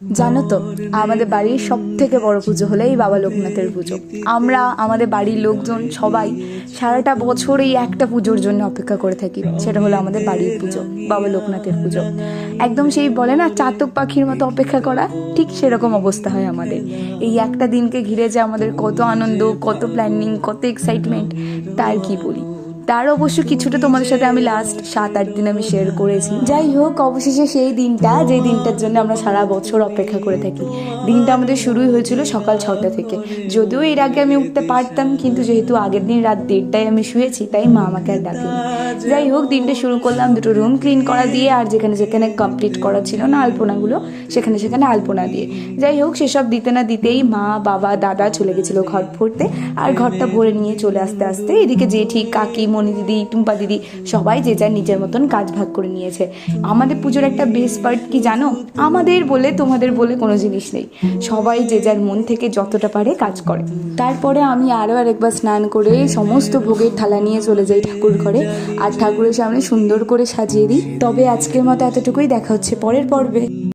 জানো তো, আমাদের বাড়ির সব থেকে বড় পুজো হলো এই বাবা লোকনাথের পুজো। আমরা আমাদের বাড়ির লোকজন সবাই সারাটা বছর এই একটা পুজোর জন্য অপেক্ষা করে থাকি, সেটা হলো আমাদের বাড়ির পুজো, বাবা লোকনাথের পুজো। একদম সেই বলে না চাতক পাখির মতো অপেক্ষা করা, ঠিক সেরকম অবস্থা হয় আমাদের। এই একটা দিনকে ঘিরে যে আমাদের কত আনন্দ, কত প্ল্যানিং, কত এক্সাইটমেন্ট, তার কি বলি। তার অবশ্য কিছুটা তোমাদের সাথে আমি লাস্ট 7-8 দিন আমি শেয়ার করেছি। যাই হোক, অবশেষে সেই দিনটা, যে দিনটার জন্য আমরা সারা বছর অপেক্ষা করে থাকি। দিনটা আমাদের শুরুই হয়েছিল সকাল 6টা থেকে। যদিও এর আগে আমি উঠতে পারতাম, কিন্তু যেহেতু আগের দিন রাত 1:30টায় আমি শুয়েছি, তাই মা আমাকে আর ডাকেনি। যাই হোক, দিনটা শুরু করলাম দুটো রুম ক্লিন করা দিয়ে, আর যেখানে যেখানে কমপ্লিট করা ছিল না আলপনাগুলো, সেখানে সেখানে আলপনা দিয়ে। যাই হোক, সেসব দিতে না দিতেই মা, বাবা, দাদা চলে গেছিলো ঘর ভরতে। আর ঘরটা ভরে নিয়ে চলে আসতে আসতে এদিকে জেঠি, কাকি, মণি দিদি, টুম্পা দিদি সবাই যে যার নিজের মতন কাজ ভাগ করে নিয়েছে। আমাদের পুজোর একটা বেস্ট পার্ট কি জানো? আমাদের বলে তোমাদের বলে কোনো জিনিস নেই, সবাই যে যার মন থেকে যতটা পারে কাজ করে। তারপরে আমি আরও আরেকবার স্নান করে সমস্ত ভোগের থালা নিয়ে চলে যাই ঠাকুর ঘরে, আর ঠাকুরের সামনে সুন্দর করে সাজিয়ে দিই। তবে আজকের মতো এতটুকুই, দেখা হচ্ছে পরের পর্বে।